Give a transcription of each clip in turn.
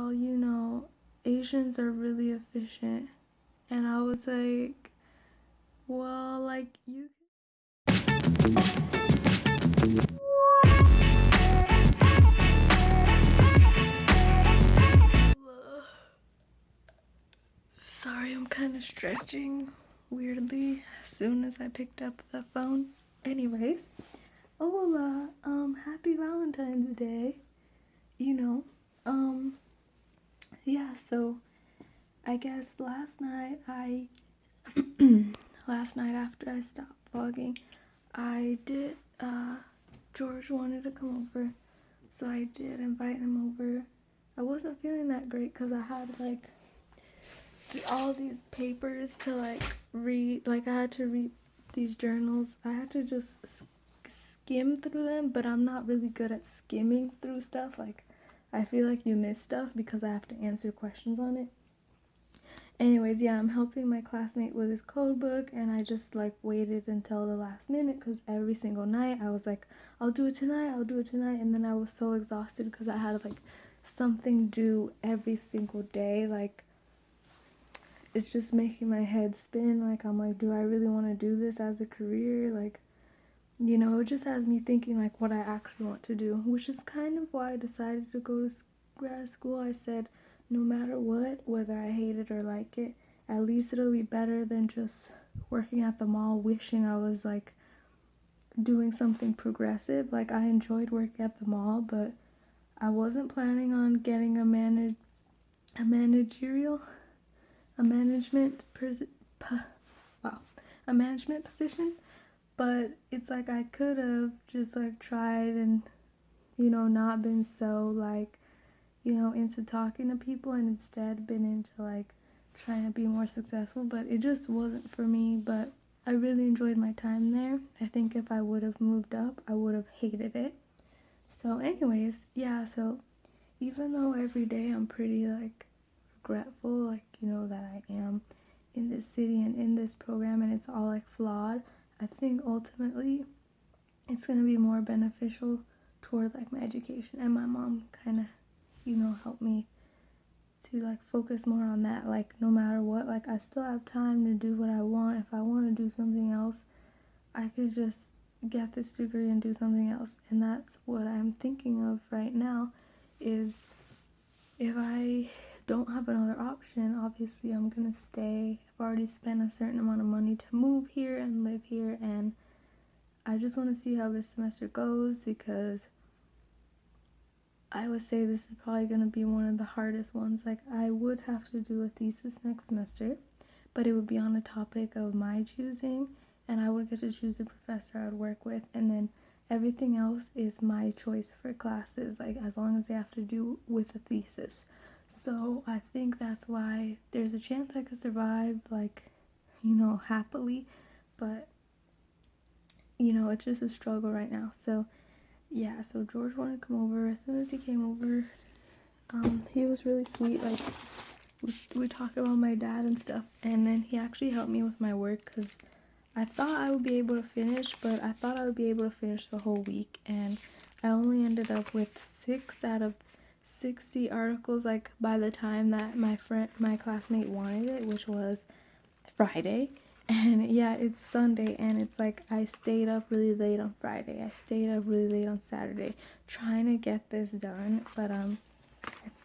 well, Asians are really efficient. And I was like, well, like, you. Sorry, I'm kind of stretching weirdly as soon as I picked up the phone. Anyways, hola, happy Valentine's Day. You know, um, yeah, so I guess last night after I stopped vlogging, I did, George wanted to come over, so I did invite him over. I wasn't feeling that great because I had, like, all these papers to, like, read. Like, I had to read these journals. I had to just skim through them, but I'm not really good at skimming through stuff. Like, I feel like you miss stuff because I have to answer questions on it. Anyways, yeah, I'm helping my classmate with his code book, and I just, like, waited until the last minute because every single night I was like, I'll do it tonight, and then I was so exhausted because I had, like, something due every single day. Like, it's just making my head spin. Like, I'm like, do I really want to do this as a career? Like, it just has me thinking, like, what I actually want to do, which is kind of why I decided to go to grad school. I said, no matter what, whether I hate it or like it, at least it'll be better than just working at the mall wishing I was, like, doing something progressive. Like, I enjoyed working at the mall, but I wasn't planning on getting a managerial a management wow a management position. But it's like I could have just, like, tried and not been so, like, into talking to people, and instead been into, like, trying to be more successful. But it just wasn't for me. But I really enjoyed my time there. I think if I would have moved up, I would have hated it. So anyways, yeah, so even though every day I'm pretty, like, regretful, like, that I am in this city and in this program and it's all, like, flawed, I think ultimately it's going to be more beneficial toward, like, my education. And my mom kind of, helped me to, like, focus more on that. Like, no matter what, like, I still have time to do what I want. If I want to do something else, I could just get this degree and do something else. And that's what I'm thinking of right now, is if I don't have another option, obviously I'm gonna stay. I've already spent a certain amount of money to move here and live here, and I just want to see how this semester goes, because I would say this is probably going to be one of the hardest ones. Like, I would have to do a thesis next semester, but it would be on a topic of my choosing, and I would get to choose a professor I would work with, and then everything else is my choice for classes, like, as long as they have to do with a thesis. So I think that's why there's a chance I could survive, like, happily, but it's just a struggle right now. So yeah, so George wanted to come over. As soon as he came over, he was really sweet. Like, we talked about my dad and stuff, and then he actually helped me with my work, because I thought I would be able to finish, but I thought I would be able to finish the whole week, and I only ended up with 6 out of 60 articles, like, by the time that my classmate wanted it, which was Friday. And yeah, it's Sunday, and it's like I stayed up really late on Friday. I stayed up really late on Saturday trying to get this done. But I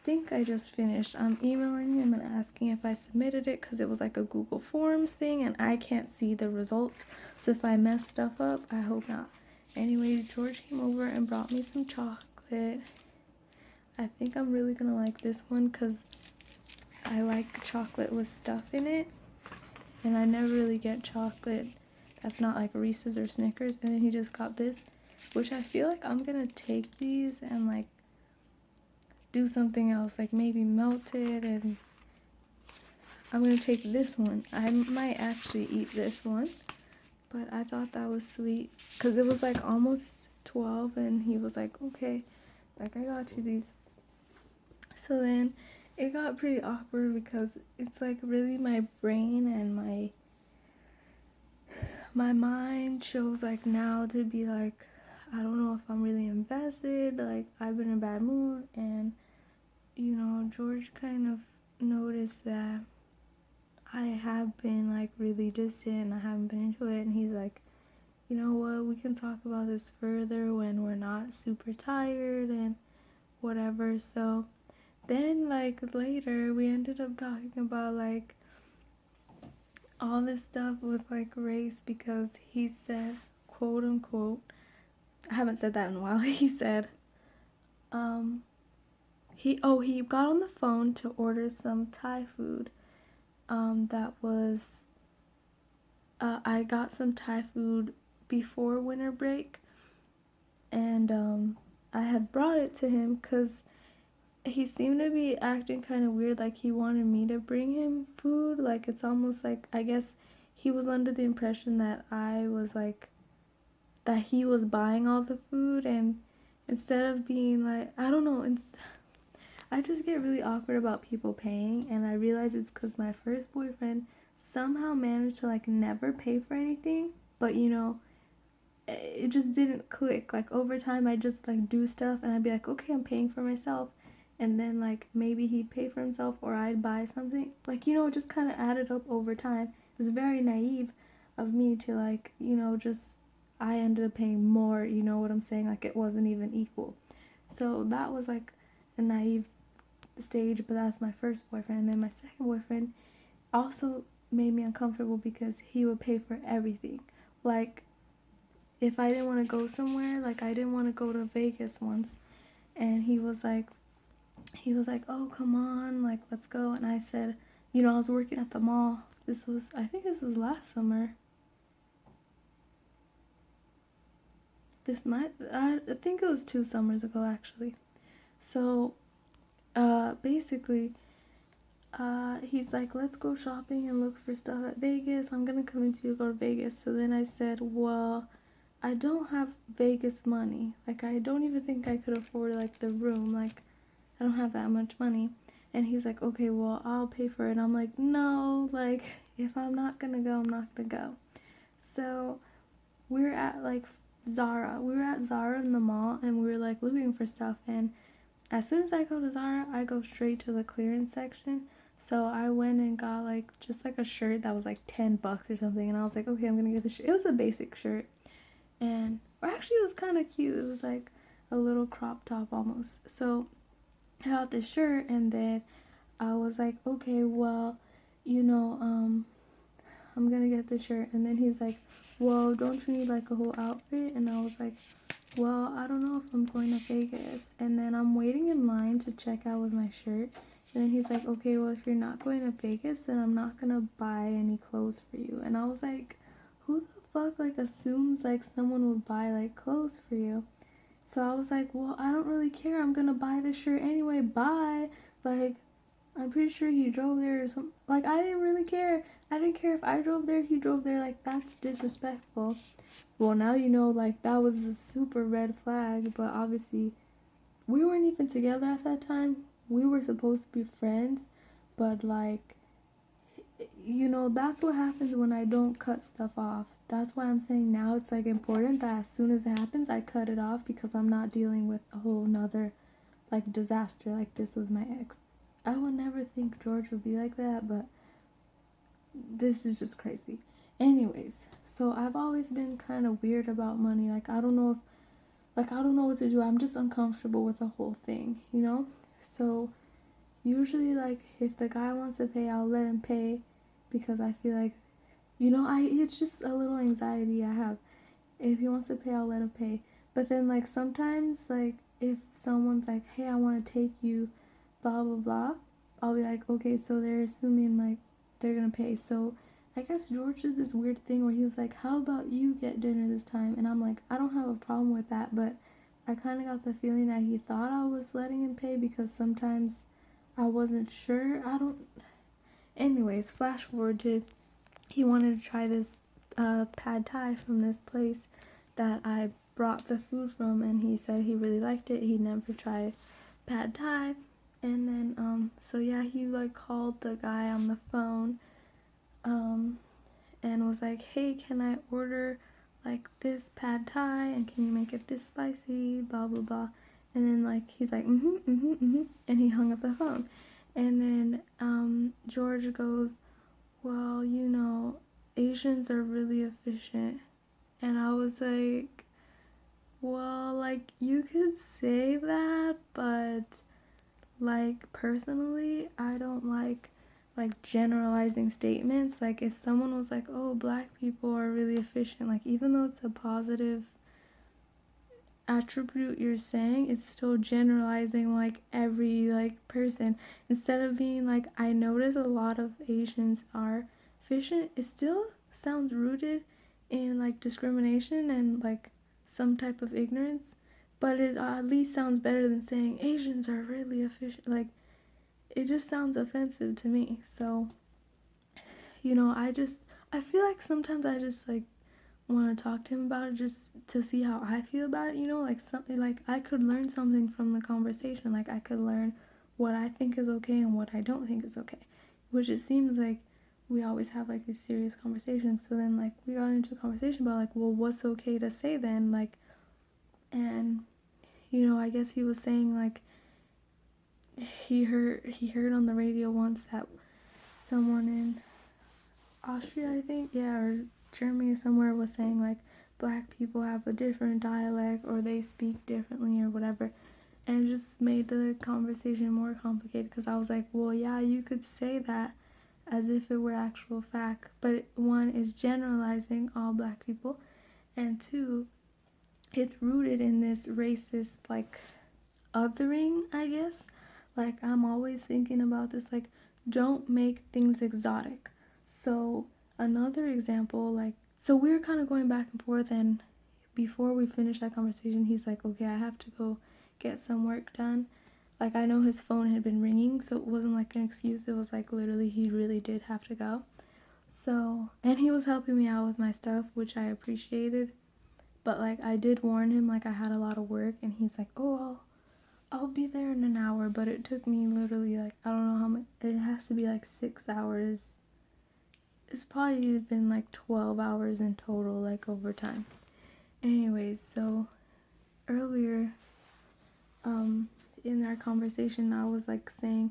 think I just finished. I'm emailing him and asking if I submitted it, because it was like a Google Forms thing and I can't see the results. So if I mess stuff up, I hope not. Anyway, George came over and brought me some chocolate. I think I'm really gonna like this one because I like chocolate with stuff in it. And I never really get chocolate that's not like Reese's or Snickers. And then he just got this, which I feel like I'm gonna take these and, like, do something else, like maybe melt it, and I'm gonna take this one. I might actually eat this one, but I thought that was sweet because it was like almost 12, and he was like, okay, like, I got you these. So then it got pretty awkward because it's like really my brain and my mind chose, like, now to be like, I don't know if I'm really invested, like, I've been in a bad mood, and George kind of noticed that I have been like really distant, I haven't been into it, and he's like, you know what, we can talk about this further when we're not super tired and whatever. So then like later we ended up talking about like all this stuff with like race, because he said, quote unquote, I haven't said that in a while, he said he got on the phone to order some Thai food. That was I got some Thai food before winter break, and I had brought it to him because he seemed to be acting kind of weird, like he wanted me to bring him food. Like it's almost like, I guess he was under the impression that I was like, that he was buying all the food, and instead of being like, I don't know, I just get really awkward about people paying, and I realize it's because my first boyfriend somehow managed to like never pay for anything, but you know, it just didn't click. Like over time I just like do stuff and I'd be like, okay, I'm paying for myself, and then like maybe he'd pay for himself or I'd buy something, like, you know, it just kind of added up over time. It was very naive of me to like, you know, just, I ended up paying more, you know what I'm saying, like it wasn't even equal. So that was like a naive stage, but that's my first boyfriend. And then my second boyfriend also made me uncomfortable because he would pay for everything. Like if I didn't want to go somewhere, like I didn't want to go to Vegas once, and he was like, oh come on, like let's go. And I said, you know, I was working at the mall, this was, I think this was last summer, I think it was 2 summers ago actually. So basically he's like, let's go shopping and look for stuff at Vegas, I'm gonna convince you to go to Vegas. So then I said, well, I don't have Vegas money, like I don't even think I could afford like the room, like I don't have that much money. And he's like, okay, well, I'll pay for it. I'm like, no, like if I'm not gonna go, I'm not gonna go. So we were at like Zara in the mall, and we were like looking for stuff, and as soon as I go to Zara, I go straight to the clearance section. So I went and got like just like a shirt that was like $10 or something, and I was like, okay, I'm gonna get the shirt. It was a basic shirt, and or actually it was kind of cute. It was like a little crop top almost. So I got this shirt, and then I was like, okay, well, you know, I'm gonna get this shirt. And then he's like, well, don't you need like a whole outfit? And I was like, well, I don't know if I'm going to Vegas. And then I'm waiting in line to check out with my shirt. And then he's like, okay, well, if you're not going to Vegas, then I'm not gonna buy any clothes for you. And I was like, who the fuck like assumes like someone would buy like clothes for you? So I was like, well, I don't really care, I'm gonna buy this shirt anyway, bye. Like, I'm pretty sure he drove there or something. Like, I didn't really care. I didn't care if I drove there, he drove there. Like, that's disrespectful. Well, now you know, like, that was a super red flag, but obviously, we weren't even together at that time. We were supposed to be friends, but, like, you know, that's what happens when I don't cut stuff off. That's why I'm saying now it's, like, important that as soon as it happens, I cut it off, because I'm not dealing with a whole nother, like, disaster like this with my ex. I would never think George would be like that, but this is just crazy. Anyways, so I've always been kind of weird about money. Like, I don't know what to do. I'm just uncomfortable with the whole thing, you know? So usually, like, if the guy wants to pay, I'll let him pay, because I feel like, you know, it's just a little anxiety I have. If he wants to pay, I'll let him pay. But then, like, sometimes, like, if someone's like, hey, I want to take you, blah blah blah, I'll be like, okay, so they're assuming like they're gonna pay. So I guess George did this weird thing where he's like, how about you get dinner this time? And I'm like, I don't have a problem with that, but I kind of got the feeling that he thought I was letting him pay, because sometimes I wasn't sure. Anyways, flash forward to, he wanted to try this pad thai from this place that I brought the food from, and he said he really liked it. He'd never tried pad thai. And then, so yeah, he, like, called the guy on the phone, and was like, hey, can I order, like, this pad thai, and can you make it this spicy, blah, blah, blah. And then, like, he's like, and he hung up the phone. And then George goes, well, Asians are really efficient. And I was like, well, like, you could say that, but, like, personally, I don't like generalizing statements. Like, if someone was like, oh, black people are really efficient, like, even though it's a positive attribute you're saying, it's still generalizing like every like person. Instead of being like, I notice a lot of Asians are efficient, it still sounds rooted in like discrimination and like some type of ignorance, but it at least sounds better than saying Asians are really efficient. Like, it just sounds offensive to me. So I feel like sometimes I just like want to talk to him about it just to see how I feel about it, like something like I could learn something from the conversation. Like, I could learn what I think is okay and what I don't think is okay, which it seems like we always have like these serious conversations. So then like we got into a conversation about like, well, what's okay to say then, like, and I guess he was saying like he heard on the radio once that someone in Austria, I think, yeah, or Germany or somewhere, was saying like black people have a different dialect or they speak differently or whatever. And it just made the conversation more complicated because I was like, well, yeah, you could say that as if it were actual fact, but one is generalizing all black people, and two, it's rooted in this racist like othering, I guess. Like, I'm always thinking about this, like, don't make things exotic. So another example, like, so we were kind of going back and forth, and before we finished that conversation, he's like, okay, I have to go get some work done. Like, I know his phone had been ringing, so it wasn't like an excuse. It was like literally he really did have to go. So, and he was helping me out with my stuff, which I appreciated. But like, I did warn him like I had a lot of work, and he's like, oh, I'll be there in an hour. But it took me literally like, I don't know how much, it has to be like 6 hours. It's probably been like 12 hours in total, like overtime. Anyways, so earlier in our conversation, I was like saying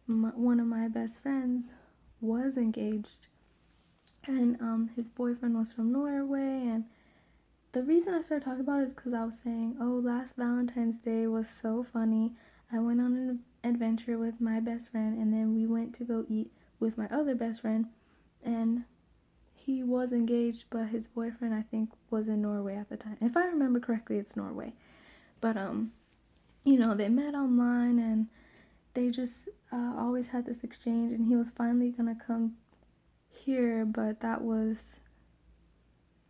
one of my best friends was engaged, and his boyfriend was from Norway. And the reason I started talking about it is because I was saying, oh, last Valentine's Day was so funny. I went on an adventure with my best friend, and then we went to go eat with my other best friend, and he was engaged, but his boyfriend, I think, was in Norway at the time. If I remember correctly, it's Norway. But they met online, and they just always had this exchange, and he was finally gonna come here, but that was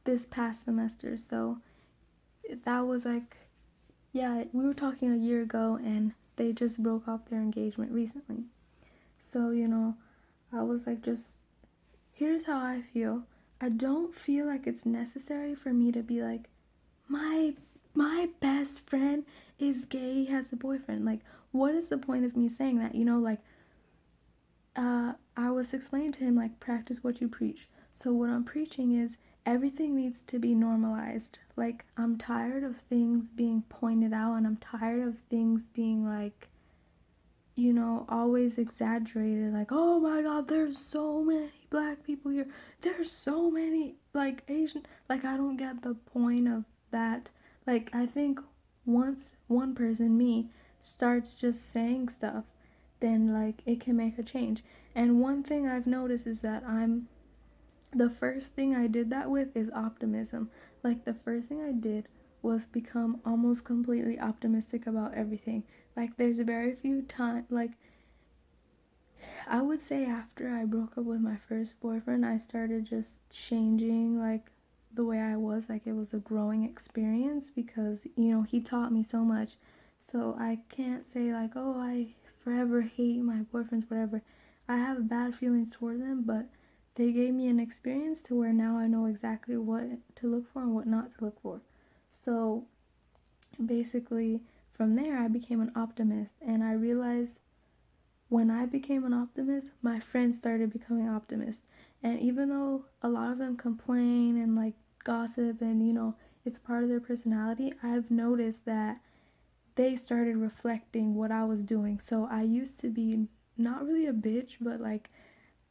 this past semester. So that was like, yeah, we were talking a year ago, and they just broke off their engagement recently. So I was like, just here's how I feel. I don't feel like it's necessary for me to be like, my best friend is gay, has a boyfriend. Like, what is the point of me saying that? Like, I was explaining to him, like, practice what you preach. So what I'm preaching is everything needs to be normalized. Like, I'm tired of things being pointed out, and I'm tired of things being like, always exaggerated. Like, oh my god, there's so many black people here. There's so many, like, Asian. Like, I don't get the point of that. Like, I think once one person, me, starts just saying stuff, then, like, it can make a change. And one thing I've noticed is that the first thing I did that with is optimism. Like, the first thing I did was become almost completely optimistic about everything. Like, there's very few times, like, I would say after I broke up with my first boyfriend, I started just changing, like, the way I was. Like, it was a growing experience because, he taught me so much. So I can't say, like, oh, I forever hate my boyfriends, whatever. I have bad feelings toward them, but they gave me an experience to where now I know exactly what to look for and what not to look for. So basically, from there, I became an optimist, and I realized when I became an optimist, my friends started becoming optimists. And even though a lot of them complain and like gossip and it's part of their personality, I've noticed that they started reflecting what I was doing. So I used to be not really a bitch, but like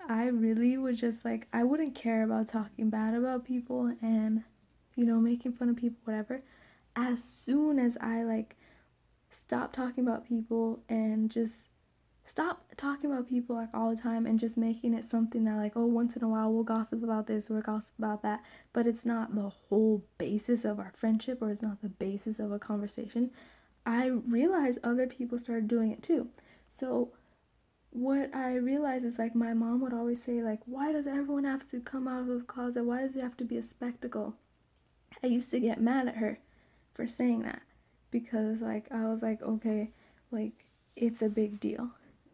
I really would just like, I wouldn't care about talking bad about people and, making fun of people, whatever. As soon as I like stop talking about people and just stop talking about people like all the time and just making it something that like, oh, once in a while we'll gossip about this or gossip about that, but it's not the whole basis of our friendship or it's not the basis of a conversation, I realized other people started doing it too. So what I realized is like my mom would always say like, why does everyone have to come out of the closet? Why does it have to be a spectacle? I used to get mad at her for saying that because like I was like, okay, like it's a big deal.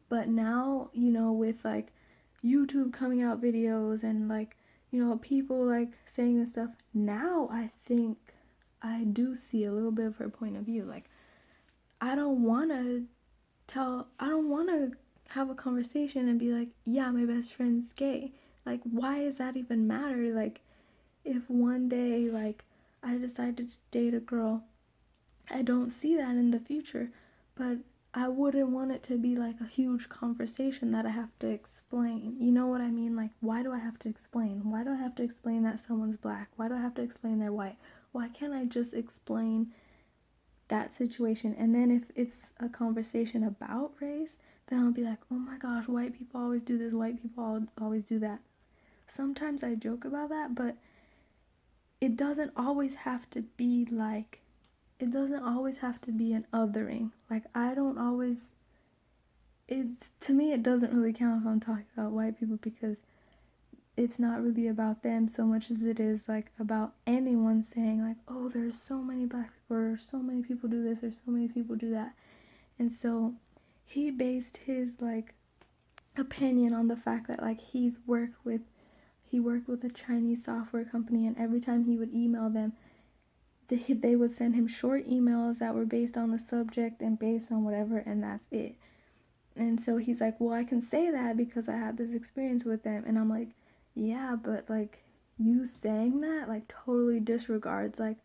But now, with like YouTube coming out videos and like, people like saying this stuff, now I think I do see a little bit of her point of view. Like I don't want to have a conversation and be like, yeah, my best friend's gay. Like, why does that even matter? Like, if one day, like, I decided to date a girl, I don't see that in the future, but I wouldn't want it to be like a huge conversation that I have to explain. You know what I mean? Like, why do I have to explain? Why do I have to explain that someone's black? Why do I have to explain they're white? Why can't I just explain that situation? And then if it's a conversation about race, then I'll be like, oh my gosh, white people always do this, white people always do that. Sometimes I joke about that, but it doesn't always have to be like, it doesn't always have to be an othering. Like, I don't always, to me, it doesn't really count if I'm talking about white people because it's not really about them so much as it is like about anyone saying like, oh, there's so many black people or so many people do this or so many people do that. And so he based his like opinion on the fact that like he worked with a Chinese software company, and every time he would email them, they would send him short emails that were based on the subject and based on whatever, and that's it. And so he's like, well, I can say that because I had this experience with them. And I'm like, yeah, but like you saying that like totally disregards like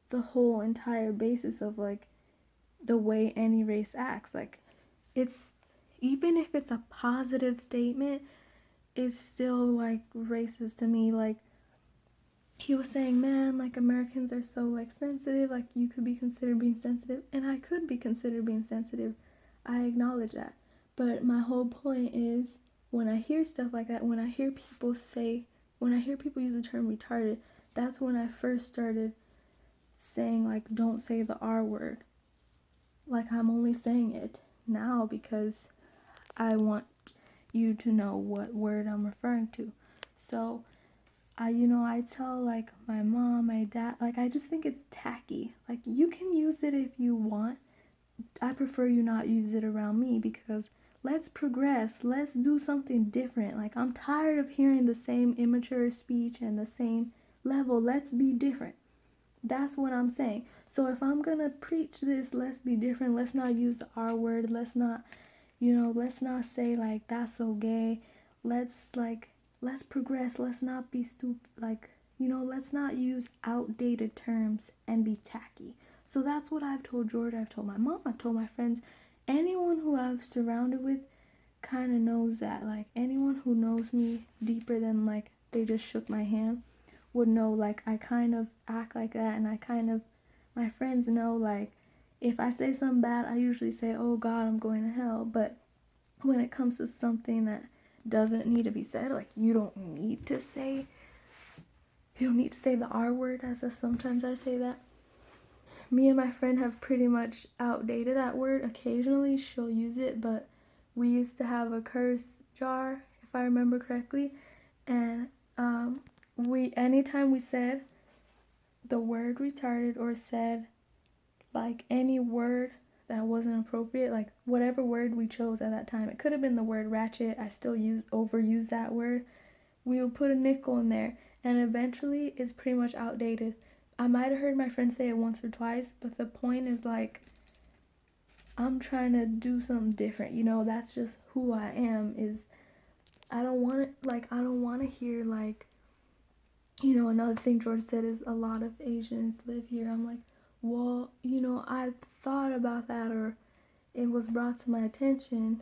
the whole entire basis of like the way any race acts. Like, it's, even if it's a positive statement, it's still like racist to me. Like, he was saying, man, like Americans are so like sensitive, like you could be considered being sensitive, and I could be considered being sensitive. I acknowledge that. But my whole point is, when I hear stuff like that, when I hear people use the term retarded, that's when I first started saying like, don't say the R word. Like, I'm only saying it now because I want you to know what word I'm referring to. So I tell like my mom, my dad, like I just think it's tacky. Like, you can use it if you want. I prefer you not use it around me because let's progress. Let's do something different. Like, I'm tired of hearing the same immature speech and the same level. Let's be different. That's what I'm saying. So if I'm gonna preach this, let's be different. Let's not use the R word. Let's not say like that's so gay. Let's progress. Let's not be stupid. Like, let's not use outdated terms and be tacky. So that's what I've told George. I've told my mom. I've told my friends. Anyone who I've surrounded with kind of knows that. Like, anyone who knows me deeper than like they just shook my hand would know like I kind of act like that, and my friends know like if I say something bad, I usually say, oh God, I'm going to hell. But when it comes to something that doesn't need to be said, like you don't need to say the R word, as sometimes I say that. Me and my friend have pretty much outdated that word. Occasionally she'll use it, but we used to have a curse jar, if I remember correctly, and anytime we said the word retarded or said like any word that wasn't appropriate, like whatever word we chose at that time, it could have been the word ratchet, I still overuse that word, we would put a nickel in there, and eventually it's pretty much outdated. I might have heard my friend say it once or twice, but the point is like, I'm trying to do something different, that's just who I am. Is I don't want to hear like, another thing George said is a lot of Asians live here. I'm like, well, I've thought about that, or it was brought to my attention.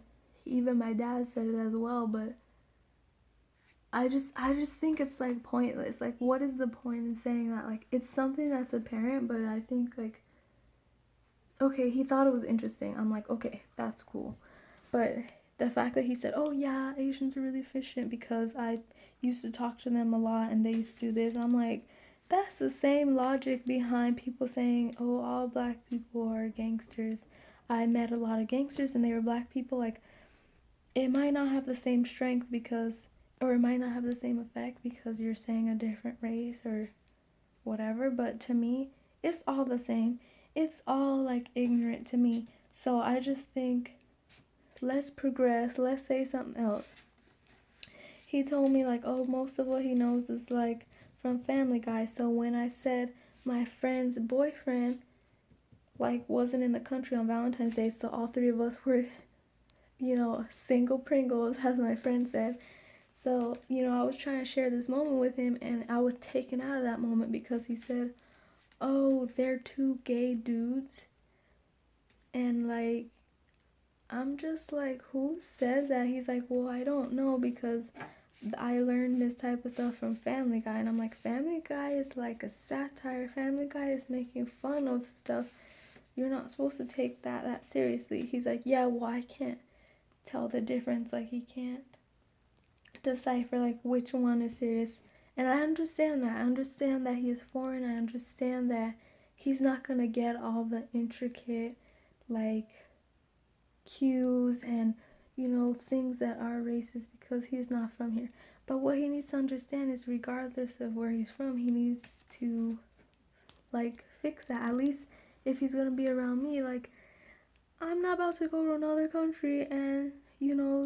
even my dad said it as well, but I just think it's like pointless. Like, what is the point in saying that? Like, it's something that's apparent, but I think like, okay, he thought it was interesting. I'm like, okay, that's cool. But the fact that he said, oh yeah, Asians are really efficient because I used to talk to them a lot and they used to do this. I'm like, that's the same logic behind people saying, oh, all black people are gangsters. I met a lot of gangsters and they were black people. Like, it might not have the same strength because, or it might not have the same effect because you're saying a different race or whatever. But to me, it's all the same. It's all like ignorant to me. So I just think, let's progress. Let's say something else. He told me like, oh, most of what he knows is like from Family Guy. So when I said my friend's boyfriend like wasn't in the country on Valentine's Day, so all three of us were, single Pringles, as my friend said. So, I was trying to share this moment with him, and I was taken out of that moment because he said, oh, they're two gay dudes. And like, I'm just like, who says that? He's like, well, I don't know because I learned this type of stuff from Family Guy. And I'm like, Family Guy is like a satire. Family Guy is making fun of stuff. You're not supposed to take that seriously. He's like, yeah, well, I can't tell the difference. Like, he can't decipher like which one is serious. And I understand that. I understand that he is foreign. I understand that he's not gonna get all the intricate like cues and things that are racist because he's not from here. But what he needs to understand is regardless of where he's from, he needs to like fix that. At least if he's gonna be around me, like, I'm not about to go to another country and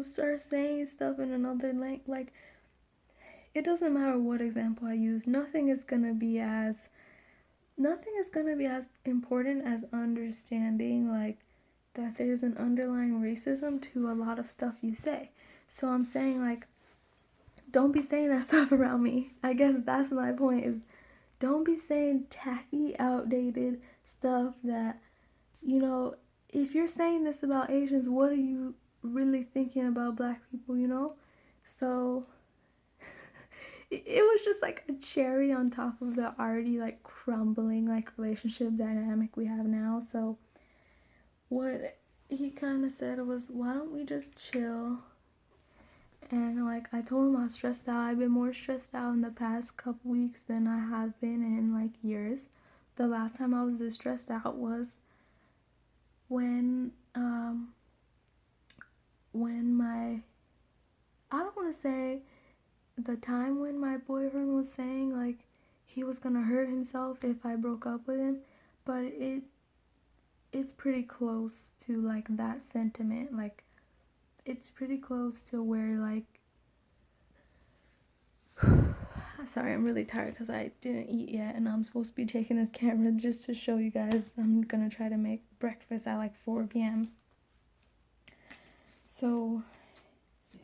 start saying stuff in another language. Like, it doesn't matter what example I use. Nothing is gonna be as important as understanding like that there's an underlying racism to a lot of stuff you say. So I'm saying like, don't be saying that stuff around me. I guess that's my point, is don't be saying tacky, outdated stuff that, if you're saying this about Asians, what are you really thinking about black people? So it was just like a cherry on top of the already like crumbling like relationship dynamic we have now. So what he kind of said was, why don't we just chill? And like, I told him I was stressed out. I've been more stressed out in the past couple weeks than I have been in like years. The last time I was this stressed out was when my, I don't want to say the time when my boyfriend was saying like he was gonna hurt himself if I broke up with him, but it's pretty close to like that sentiment. Like, it's pretty close to where like, sorry, I'm really tired because I didn't eat yet and I'm supposed to be taking this camera just to show you guys. I'm gonna try to make breakfast at like 4 p.m. So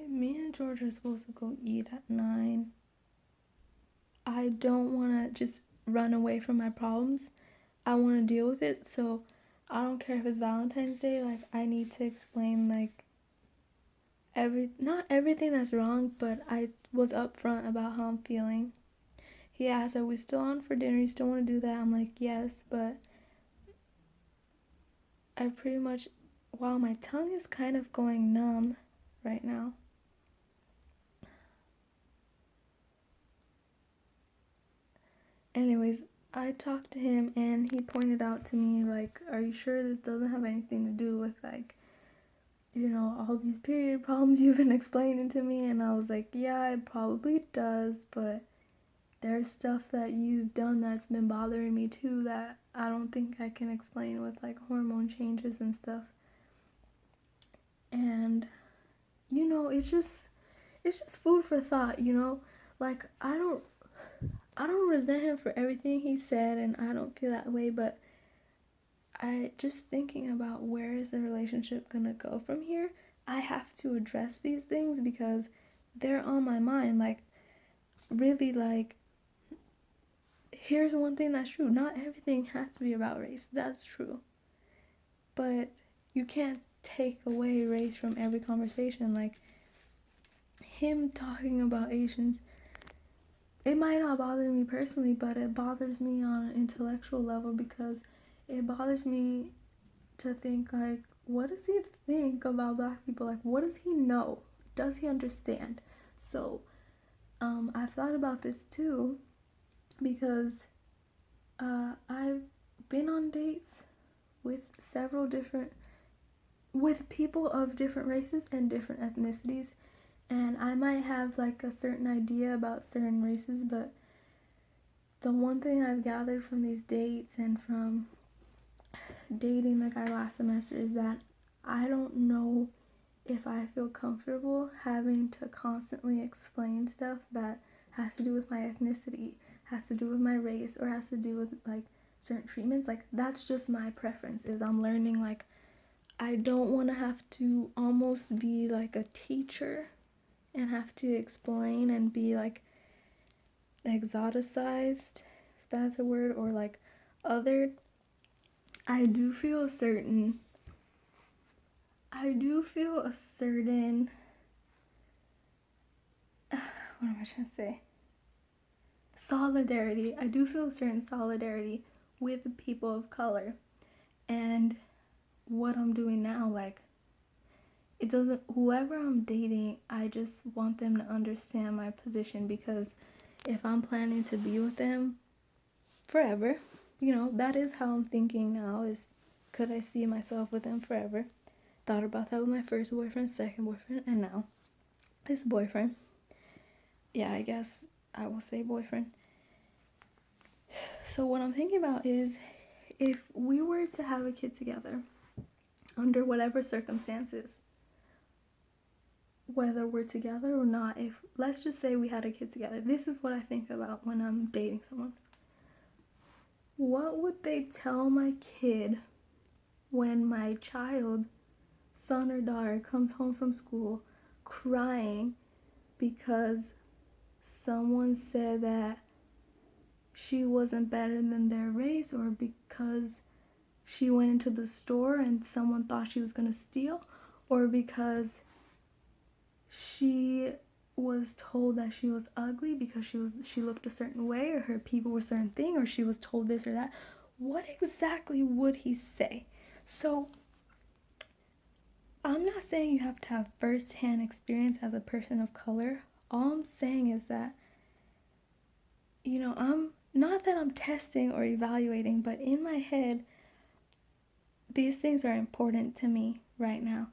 me and George are supposed to go eat at 9. I don't want to just run away from my problems. I want to deal with it. So I don't care if it's Valentine's Day. Like, I need to explain like not everything that's wrong, but I was upfront about how I'm feeling. He asked, are we still on for dinner? You still want to do that? I'm like, yes, but I pretty much, wow, my tongue is kind of going numb right now. Anyways, I talked to him and he pointed out to me like, are you sure this doesn't have anything to do with like, all these period problems you've been explaining to me? And I was like, yeah, it probably does, but there's stuff that you've done that's been bothering me too that I don't think I can explain with like hormone changes and stuff. And it's just food for thought. Like, I don't resent him for everything he said, and I don't feel that way, but I just thinking about where is the relationship gonna go from here. I have to address these things because they're on my mind. Like, really, like, here's one thing that's true. Not everything has to be about race. That's true. But you can't take away race from every conversation. Like, him talking about Asians, it might not bother me personally, but it bothers me on an intellectual level, because it bothers me to think, like, what does he think about black people? Like, what does he know? Does he understand? So I've thought about this too, because I've been on dates with with people of different races and different ethnicities, and I might have like a certain idea about certain races, but the one thing I've gathered from these dates and from dating the guy last semester is that I don't know if I feel comfortable having to constantly explain stuff that has to do with my ethnicity, has to do with my race, or has to do with like certain treatments. Like, that's just my preference. Is I'm learning, like, I don't want to have to almost be like a teacher and have to explain and be like exoticized, if that's a word, or like othered. I do feel a certain what am I trying to say? Solidarity. I do feel a certain solidarity with people of color. And what I'm doing now, like, it doesn't, whoever I'm dating, I just want them to understand my position, because if I'm planning to be with them forever, you know, that is how I'm thinking now, is could I see myself with them forever? Thought about that with my first boyfriend, second boyfriend, and now this boyfriend. Yeah, I guess I will say boyfriend. So what I'm thinking about is, if we were to have a kid together, under whatever circumstances, whether we're together or not, if, let's just say we had a kid together, this is what I think about when I'm dating someone. What would they tell my kid when my child, son or daughter, comes home from school crying because someone said that she wasn't better than their race, or because she went into the store and someone thought she was gonna steal, or because she was told that she was ugly because she looked a certain way, or her people were a certain thing, or she was told this or that? What exactly would he say? So I'm not saying you have to have first-hand experience as a person of color. All I'm saying is that, you know, I'm not that I'm testing or evaluating, but in my head, these things are important to me right now.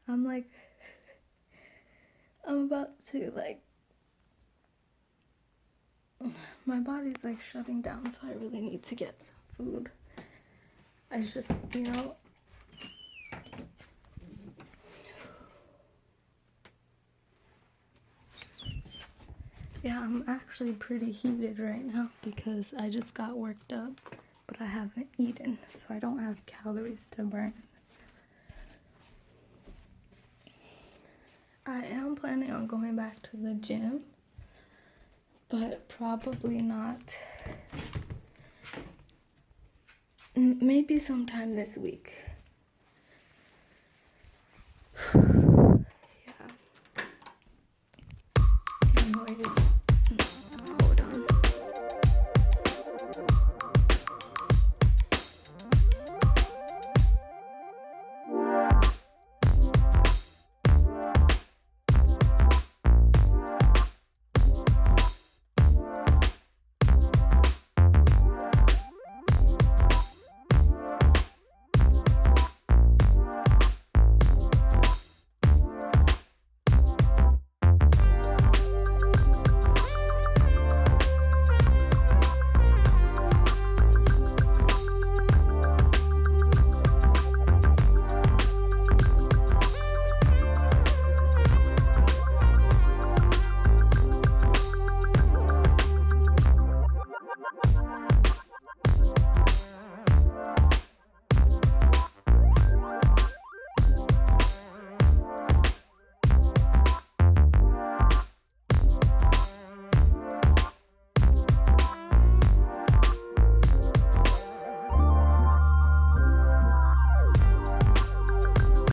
I'm about to, like, my body's like shutting down, so I really need to get some food. I just, you know, yeah, I'm actually pretty heated right now because I just got worked up, but I haven't eaten, so I don't have calories to burn. I am planning on going back to the gym, but probably not. Maybe sometime this week.